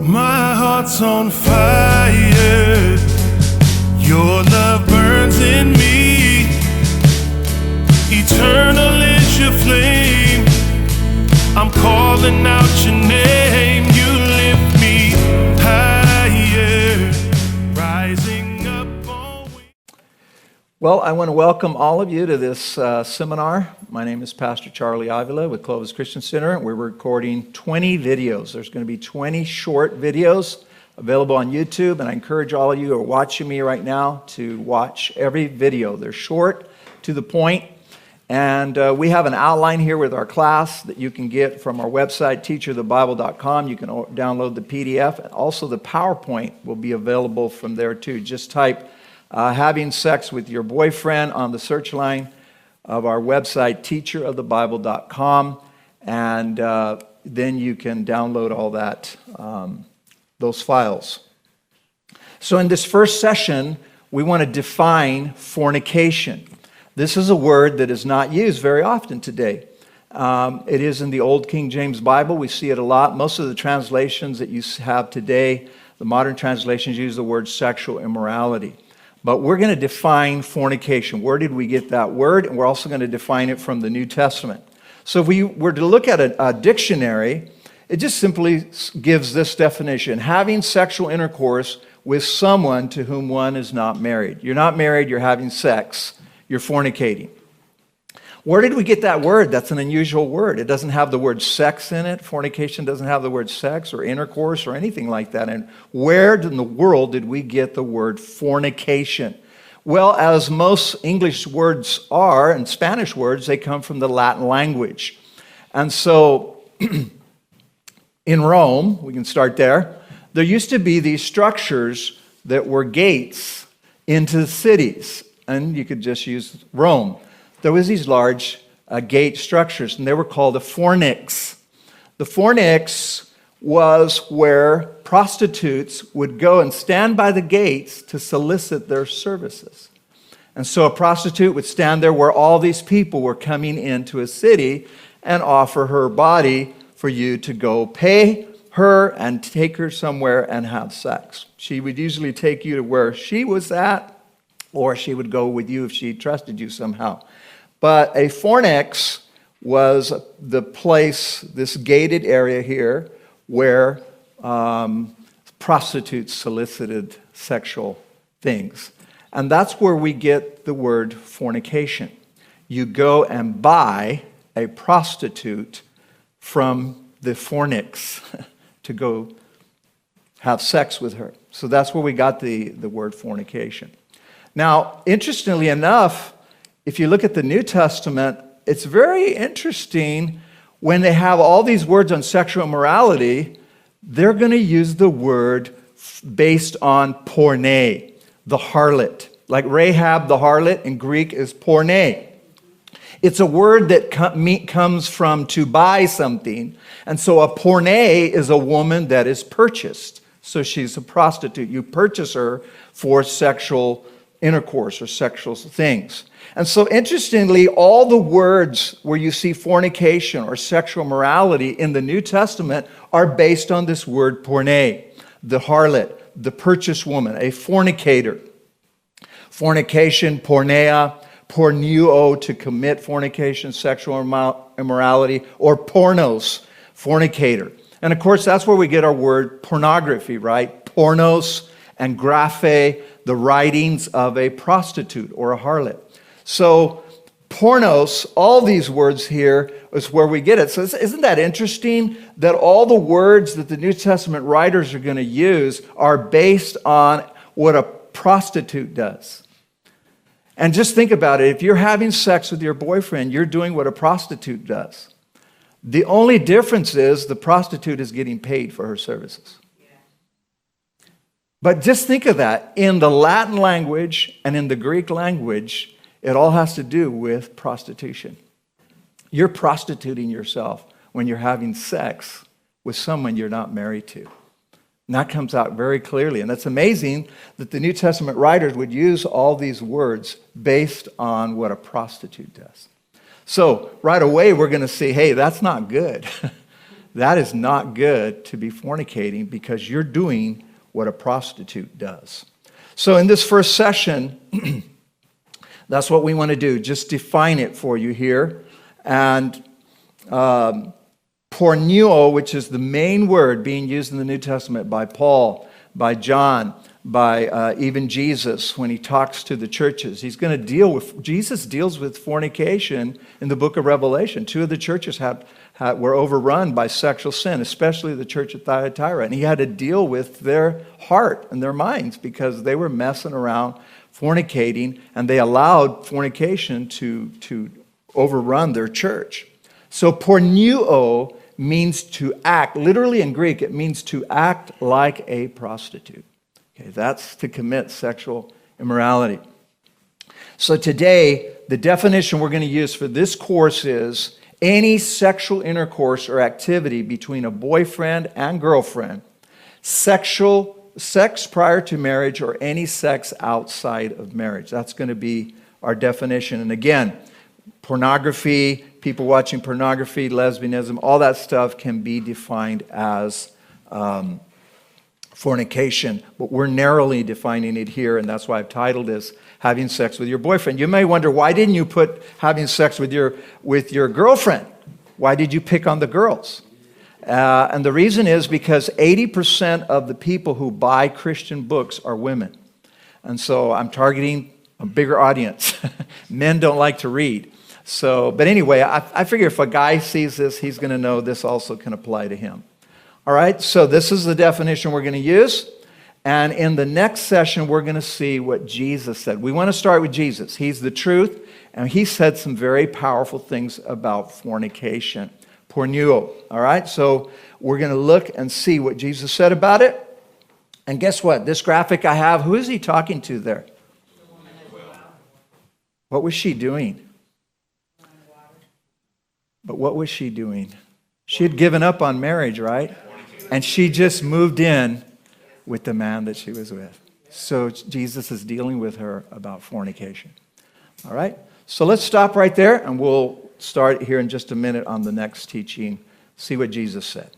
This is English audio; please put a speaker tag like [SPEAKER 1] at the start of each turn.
[SPEAKER 1] My heart's on fire. Your love burns in me. Eternal is your flame. I'm calling out your name. You lift me higher. Rising up on wings.
[SPEAKER 2] Well, I want to welcome all of you to this seminar. My name is Pastor Charlie Avila with Clovis Christian Center. We're recording 20 videos. There's going to be 20 short videos available on YouTube, and I encourage all of you who are watching me right now to watch every video. They're short, to the point, and we have an outline here with our class that you can get from our website, teacherthebible.com. You can download the PDF, and also the PowerPoint will be available from there too. Just type having sex with your boyfriend on the search line of our website, teacherofthebible.com, and then you can download all that, those files. So in this first session, we want to define fornication. This is a word that is not used very often today. It is in the Old King James Bible. We see it a lot. Most of the translations that you have today, the modern translations, use the word sexual immorality. But we're going to define fornication. Where did we get that word? And we're also going to define it from the New Testament. So if we were to look at a dictionary, it just simply gives this definition: having sexual intercourse with someone to whom one is not married. You're not married, you're having sex, you're fornicating. Where did we get that word? That's an unusual word. It doesn't have the word sex in it. Fornication doesn't have the word sex or intercourse or anything like that. And where in the world did we get the word fornication? Well, as most English words are, and Spanish words, they come from the Latin language. And so, in Rome, we can start there, there used to be these structures that were gates into the cities. And you could just use Rome. There was these large gate structures, and they were called the fornix. The fornix was where prostitutes would go and stand by the gates to solicit their services. And so a prostitute would stand there where all these people were coming into a city and offer her body for you to go pay her and take her somewhere and have sex. She would usually take you to where she was at, or she would go with you if she trusted you somehow. But a fornix was the place, this gated area here, where prostitutes solicited sexual things. And that's where we get the word fornication. You go and buy a prostitute from the fornix to go have sex with her. So that's where we got the word fornication. Now, interestingly enough, if you look at the New Testament, it's very interesting when they have all these words on sexual immorality, they're going to use the word based on porne, the harlot. Like Rahab the harlot in Greek is porne. It's a word that comes from to buy something. And so a porne is a woman that is purchased. So she's a prostitute. You purchase her for sexual intercourse or sexual things. And so interestingly, all the words where you see fornication or sexual morality in the New Testament are based on this word porne, the harlot, the purchased woman, a fornicator. Fornication, porneia, pornuo, to commit fornication, sexual immorality, or pornos, fornicator. And of course, that's where we get our word pornography, right? Pornos and graphe, the writings of a prostitute or a harlot. So pornos, all these words here is where we get it. So isn't that interesting that all the words that the New Testament writers are going to use are based on what a prostitute does? And just think about it. If you're having sex with your boyfriend, you're doing what a prostitute does. The only difference is the prostitute is getting paid for her services. But just think of that. In the Latin language and in the Greek language, it all has to do with prostitution. You're prostituting yourself when you're having sex with someone you're not married to. And that comes out very clearly. And it's amazing that the New Testament writers would use all these words based on what a prostitute does. So right away, we're going to say, hey, that's not good. that is not good to be fornicating because you're doing what a prostitute does. So in this first session, that's what we want to do. Just define it for you here. And porneo, which is the main word being used in the New Testament by Paul, by John, by even Jesus when he talks to the churches. Jesus deals with fornication in the book of Revelation. 2 of the churches were overrun by sexual sin, especially the church at Thyatira. And he had to deal with their heart and their minds because they were messing around, fornicating, and they allowed fornication to overrun their church. So porneo means to act. Literally in Greek, it means to act like a prostitute. Okay, that's to commit sexual immorality. So today, the definition we're going to use for this course is any sexual intercourse or activity between a boyfriend and girlfriend, sex prior to marriage, or any sex outside of marriage. That's going to be our definition. And again, pornography, people watching pornography, lesbianism, all that stuff can be defined as fornication, but we're narrowly defining it here, and that's why I've titled this having sex with your boyfriend. You may wonder, why didn't you put having sex with your girlfriend? Why did you pick on the girls? And the reason is because 80% of the people who buy Christian books are women. And so I'm targeting a bigger audience. Men don't like to read. But anyway, I figure if a guy sees this, he's going to know this also can apply to him. All right, so this is the definition we're going to use. And in the next session, we're going to see what Jesus said. We want to start with Jesus. He's the truth, and he said some very powerful things about fornication. Porneo, all right? So we're going to look and see what Jesus said about it. And guess what? This graphic I have, who is he talking to there? What was she doing? But what was she doing? She had given up on marriage, right? And she just moved in with the man that she was with. So Jesus is dealing with her about fornication. All right? So let's stop right there, and we'll start here in just a minute on the next teaching. See what Jesus said.